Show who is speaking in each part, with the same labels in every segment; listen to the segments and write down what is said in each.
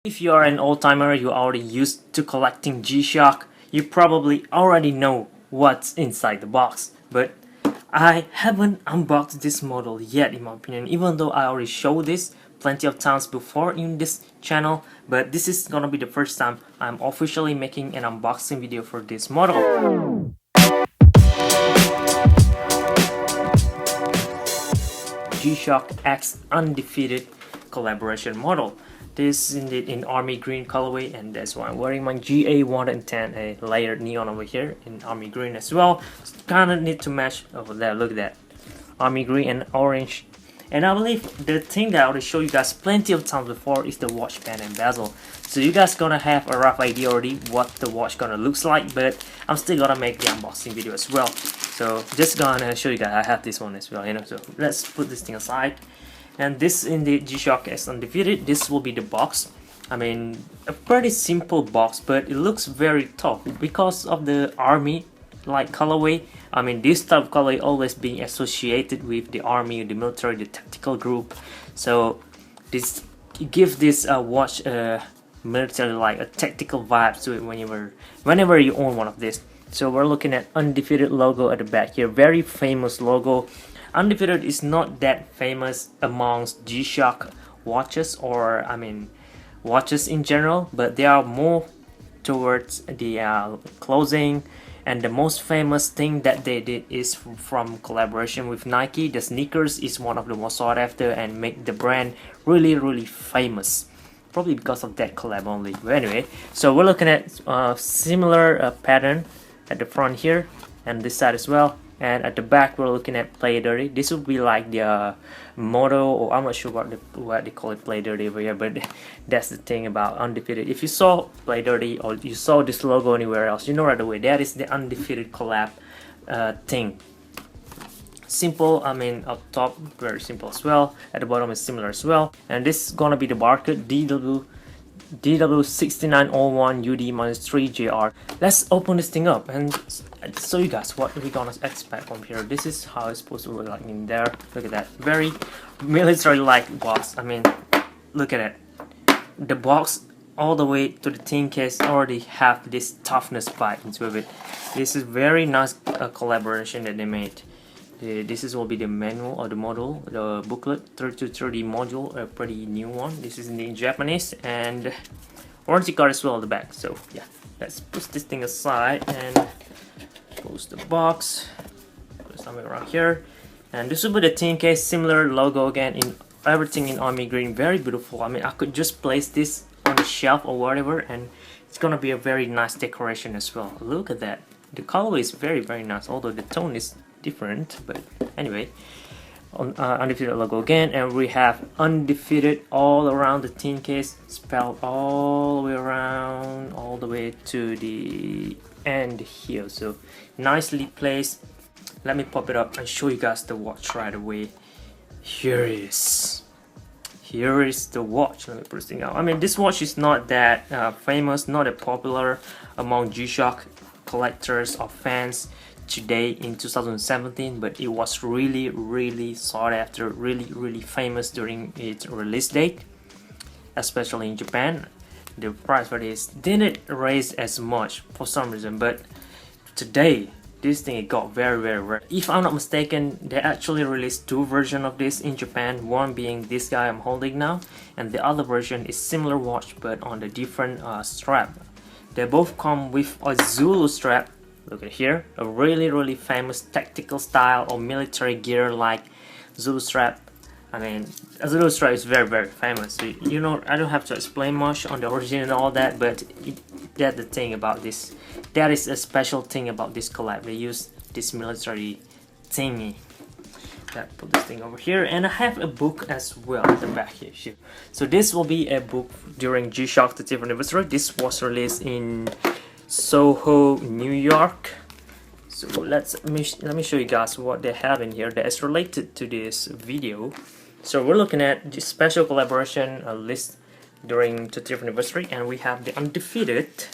Speaker 1: If you are an old-timer, you already used to collecting G-Shock, you probably already know what's inside the box. But I haven't unboxed this model yet, in my opinion, even though I already showed this plenty of times before in this channel. But this is gonna be the first time I'm officially making an unboxing video for this model. G-Shock X Undefeated collaboration model. This is indeed in army green colorway, and that's why I'm wearing my GA110, a layered neon over here in army green as well. Kind of need to match over there. Look at that, army green and orange. And I believe the thing that I already showed you guys plenty of times before is the watch band and bezel. So you guys gonna have a rough idea already what the watch gonna looks like, but I'm still gonna make the unboxing video as well. So just gonna show you guys I have this one as well, you know. So let's put this thing aside. And this in the G-Shock X Undefeated, this will be the box. I mean, a pretty simple box, but it looks very tough because of the army like colorway. I mean, this type of colorway always being associated with the army, the military, the tactical group. So this gives this watch military like a tactical vibe to it whenever you own one of these. So we're looking at Undefeated logo at the back here, very famous logo. Undefeated is not that famous amongst G-Shock watches, or I mean watches in general, but they are more towards the clothing. And the most famous thing that they did is from collaboration with Nike. The sneakers is one of the most sought after and make the brand really famous, probably because of that collab only. But anyway, so we're looking at similar pattern at the front here and this side as well. And at the back we're looking at Play Dirty. This would be like the motto, or I'm not sure what they call it, Play Dirty over here, but that's the thing about Undefeated. If you saw Play Dirty or you saw this logo anywhere else, you know right away that is the Undefeated collab thing. Simple, I mean up top very simple as well, at the bottom is similar as well. And this is gonna be the barcode DW-6901UD-3JR. Let's open this thing up and show you guys what we're gonna expect from here. This is how it's supposed to look like in there. Look at that, very military-like box. I mean, look at it. The box all the way to the tin case already have this toughness vibe into it. This is very nice collaboration that they made. This will be the manual or the model, the booklet, 30 module, a pretty new one. This is in Japanese, and warranty card as well at the back. So yeah, let's push this thing aside and close the box. Put it somewhere around here. And this will be the tin case, similar logo again, in everything in army green, very beautiful. I mean, I could just place this on the shelf or whatever, and it's gonna be a very nice decoration as well. Look at that. The color is very nice, although the tone is different, but anyway, on Undefeated logo again, and we have Undefeated all around the tin case, spelled all the way around, all the way to the end here. So nicely placed. Let me pop it up and show you guys the watch right away. Here is the watch. Let me put this thing out. I mean, this watch is not that famous, not that popular among G-Shock collectors or fans today in 2017, but it was really sought after, really famous during its release date, especially in Japan. The price for this didn't raise as much for some reason, but today this thing got very rare. If I'm not mistaken, they actually released two versions of this in Japan, one being this guy I'm holding now, and the other version is similar watch but on the different strap. They both come with a Zulu strap. Look at here, a really famous tactical style or military gear like Zulu Strap. I mean, a Zulu Strap is very famous. So, you know, I don't have to explain much on the origin and all that, but that's the thing about this. That is a special thing about this collab. They use this military thingy. Put this thing over here, and I have a book as well at the back here. So this will be a book during G-Shock 30th anniversary. This was released in Soho, New York. So let me show you guys what they have in here that is related to this video. So we're looking at the special collaboration list during 30th anniversary, and we have the Undefeated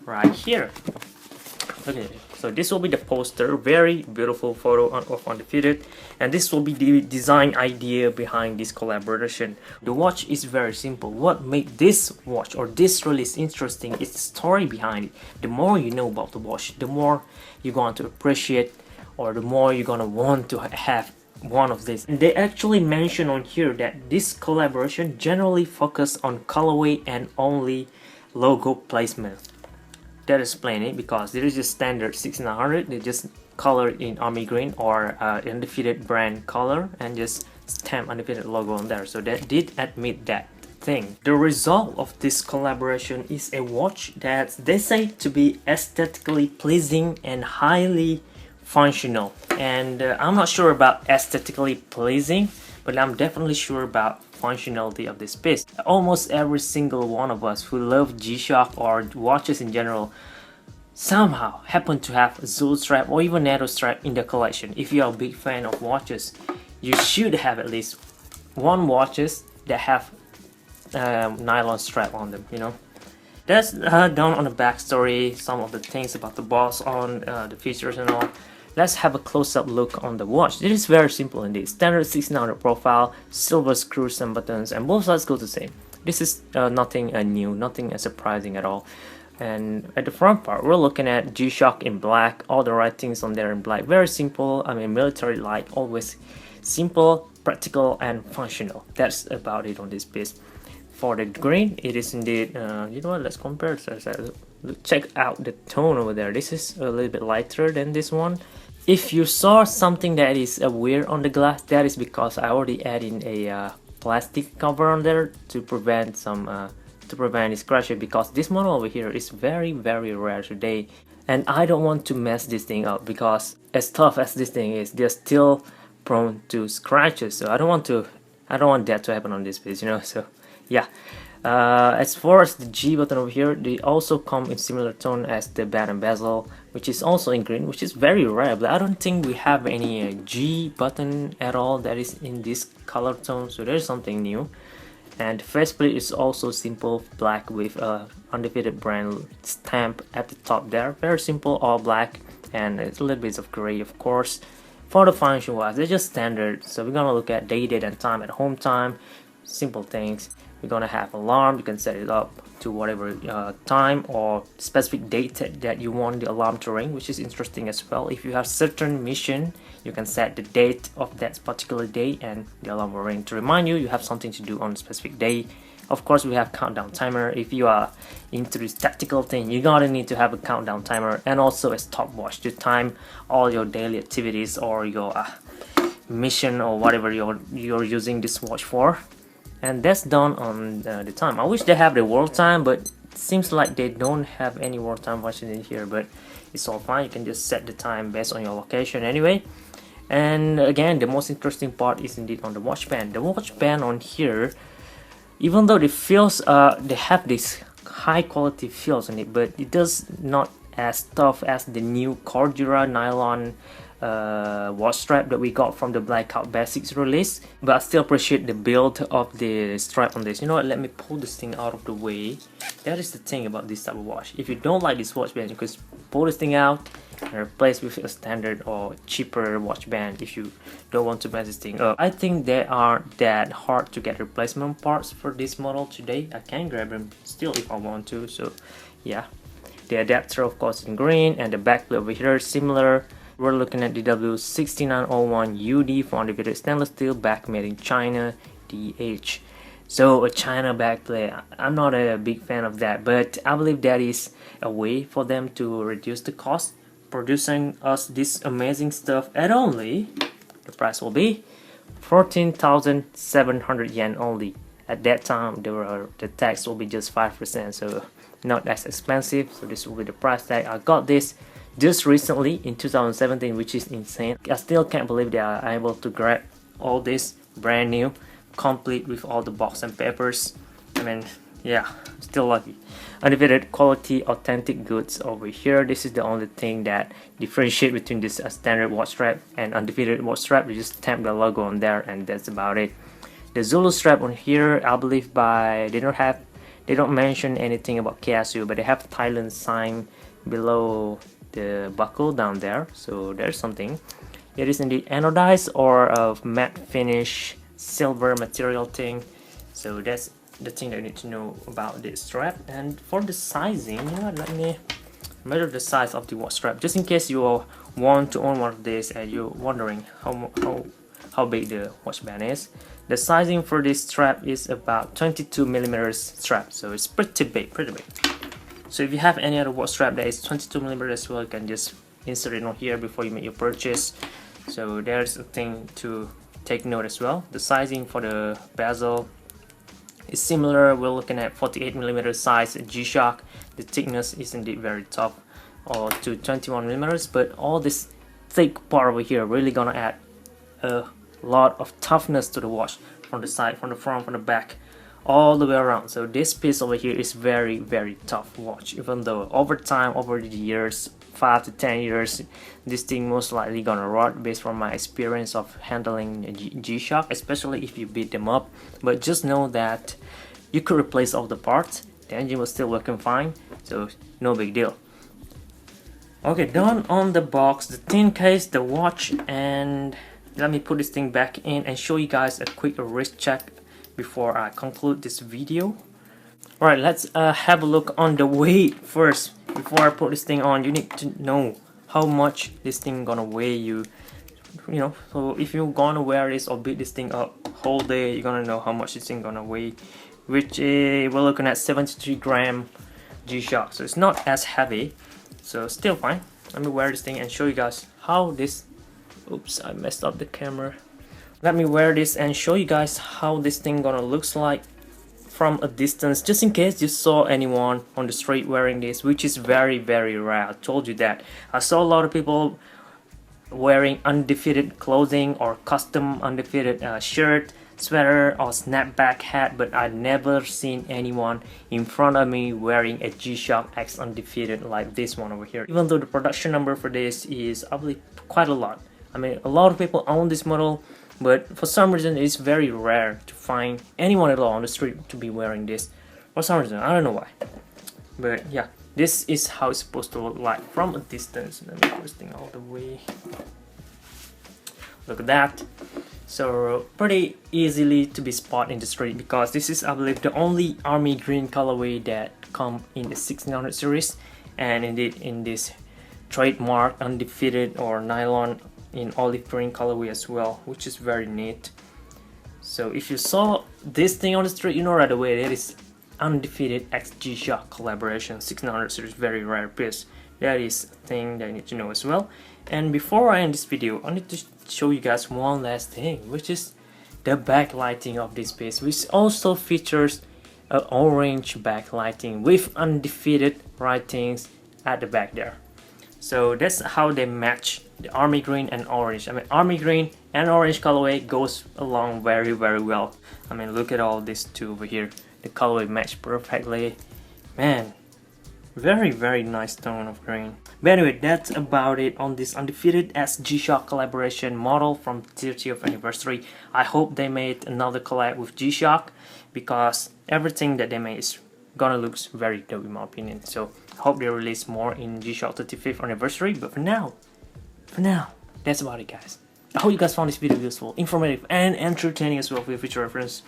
Speaker 1: right here. Okay, so this will be the poster, very beautiful photo of Undefeated, and this will be the design idea behind this collaboration. The watch is very simple. What made this watch or this release interesting is the story behind it. The more you know about the watch, the more you're going to appreciate, or the more you're gonna want to have one of these. And they actually mention on here that this collaboration generally focus on colorway and only logo placement. That explain it, because there is a standard 6900, they just color in army green or Undefeated brand color and just stamp Undefeated logo on there. So that did admit that thing. The result of this collaboration is a watch that they say to be aesthetically pleasing and highly functional. And I'm not sure about aesthetically pleasing, but I'm definitely sure about functionality of this piece. Almost every single one of us who love G-Shock or watches in general somehow happen to have a Zulu Strap or even NATO Strap in the collection. If you are a big fan of watches, you should have at least one watches that have nylon strap on them, you know. That's done on the backstory, some of the things about the boss on the features and all. Let's have a close-up look on the watch. It is very simple indeed. Standard 1600 profile, silver screws and buttons, and both sides go the same. This is nothing new, nothing surprising at all. And at the front part, we're looking at G-Shock in black, all the writings on there in black. Very simple, I mean military-like, always simple, practical, and functional. That's about it on this piece. For the green, it is indeed, you know what, let's compare. Check out the tone over there. This is a little bit lighter than this one. If you saw something that is weird on the glass, that is because I already added in a plastic cover on there to prevent some scratches, because this model over here is very rare today, and I don't want to mess this thing up, because as tough as this thing is, they're still prone to scratches. So I don't want that to happen on this piece, you know. So yeah. As far as the G button over here, they also come in similar tone as the band and bezel, which is also in green, which is very rare, but I don't think we have any G button at all that is in this color tone, so there's something new. And the faceplate is also simple black with a Undefeated brand stamp at the top there. Very simple, all black, and it's a little bit of gray, of course. For the function wise, they're just standard, so we're gonna look at day, date, and time at home time. Simple things. We're gonna have alarm. You can set it up to whatever time or specific date that you want the alarm to ring, which is interesting as well. If you have certain mission, you can set the date of that particular day and the alarm will ring to remind you have something to do on a specific day. Of course, we have countdown timer. If you are into this tactical thing, you're gonna need to have a countdown timer, and also a stopwatch to time all your daily activities or your mission or whatever you're using this watch for. And that's done on the time. I wish they have the world time, but it seems like they don't have any world time watching in here, but it's all fine. You can just set the time based on your location anyway. And again, the most interesting part is indeed on the watch band. The watch band on here, even though the feels they have this high quality feels on it, but it does not as tough as the new Cordura nylon watch strap that we got from the Blackout Basics release. But I still appreciate the build of the strap on this. You know what, let me pull this thing out of the way. That is the thing about this type of watch. If you don't like this watch band, you can pull this thing out and replace with a standard or cheaper watch band if you don't want to mess this thing up. I think they aren't that hard to get replacement parts for this model today. I can grab them still if I want to, so yeah. The adapter of course in green, and the backplate over here is similar. We're looking at DW-6901UD for Undefeated stainless steel, back made in China, DH. So a China backplate, I'm not a big fan of that, but I believe that is a way for them to reduce the cost, producing us this amazing stuff at only, the price will be 14,700 yen only. At that time, the tax will be just 5%, so not as expensive. So this will be the price tag. I got this just recently in 2017, which is insane. I still can't believe they are able to grab all this brand new, complete with all the box and papers. I mean, yeah, still lucky. Undefeated quality, authentic goods over here. This is the only thing that differentiates between this standard watch strap and Undefeated watch strap. You just stamp the logo on there, and that's about it. The Zulu strap on here, I believe they don't mention anything about KSU, but they have Thailand sign below the buckle down there, so there's something. It is indeed anodized or a matte finish silver material thing. So that's the thing that you need to know about this strap. And for the sizing, you know what, let me measure the size of the watch strap just in case you want to own one of these and you're wondering how big the watch band is. The sizing for this strap is about 22mm strap, so it's pretty big. So if you have any other watch strap that is 22mm as well, you can just insert it on here before you make your purchase. So there's a thing to take note as well. The sizing for the bezel is similar. We're looking at 48mm size G-Shock. The thickness is indeed very tough, or to 21mm, but all this thick part over here really gonna add a lot of toughness to the watch, from the side, from the front, from the back, all the way around. So this piece over here is very tough watch, even though over time, over the years, 5 to 10 years, this thing most likely gonna rot based on my experience of handling G-Shock, especially if you beat them up. But just know that you could replace all the parts, the engine was still working fine, so no big deal. Okay, done on the box, the tin case, the watch, and let me put this thing back in and show you guys a quick wrist check before I conclude this video. Alright, let's have a look on the weight first. Before I put this thing on, you need to know how much this thing gonna weigh you. You know, so if you're gonna wear this or beat this thing up whole day, you're gonna know how much this thing gonna weigh, which we're looking at 73 gram G-Shock. So it's not as heavy, so still fine. Let me wear this thing and show you guys how this, oops, I messed up the camera. Let me wear this and show you guys how this thing gonna looks like from a distance, just in case you saw anyone on the street wearing this, which is very rare. I told you that. I saw a lot of people wearing Undefeated clothing or custom Undefeated shirt, sweater or snapback hat, but I never seen anyone in front of me wearing a G-Shock X Undefeated like this one over here. Even though the production number for this is, I believe, quite a lot. I mean, a lot of people own this model, but for some reason it's very rare to find anyone at all on the street to be wearing this. For some reason, I don't know why. But yeah, this is how it's supposed to look like from a distance. Let me put this thing all the way. Look at that. So pretty easily to be spotted in the street, because this is, I believe, the only army green colorway that come in the 1600 series, and indeed in this trademark Undefeated or nylon in olive green colorway as well, which is very neat. So if you saw this thing on the street, you know right away that is Undefeated X G-Shock collaboration 1600 series, very rare piece. That is a thing that you need to know as well. And before I end this video, I need to show you guys one last thing, which is the backlighting of this piece, which also features an orange backlighting with Undefeated writings at the back there. So that's how they match the army green and orange. I mean, army green and orange colorway goes along very well. I mean, look at all these two over here. The colorway match perfectly. Man, very nice tone of green. But anyway, that's about it on this Undefeated X G-Shock collaboration model from 30th anniversary. I hope they made another collab with G-Shock, because everything that they made is gonna look very dope in my opinion. So I hope they release more in G-Shock 35th anniversary. But for now, that's about it, guys. I hope you guys found this video useful, informative, and entertaining as well for your future reference.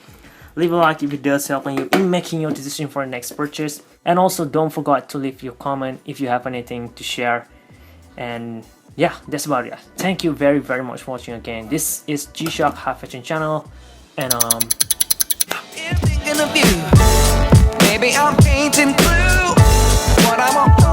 Speaker 1: Leave a like if it does help you in making your decision for the next purchase. And also don't forget to leave your comment if you have anything to share. And yeah, that's about it. Thank you very much for watching again. This is G-Shock High Fashion channel, and thinking of you. Maybe I'm painting blue. What I want.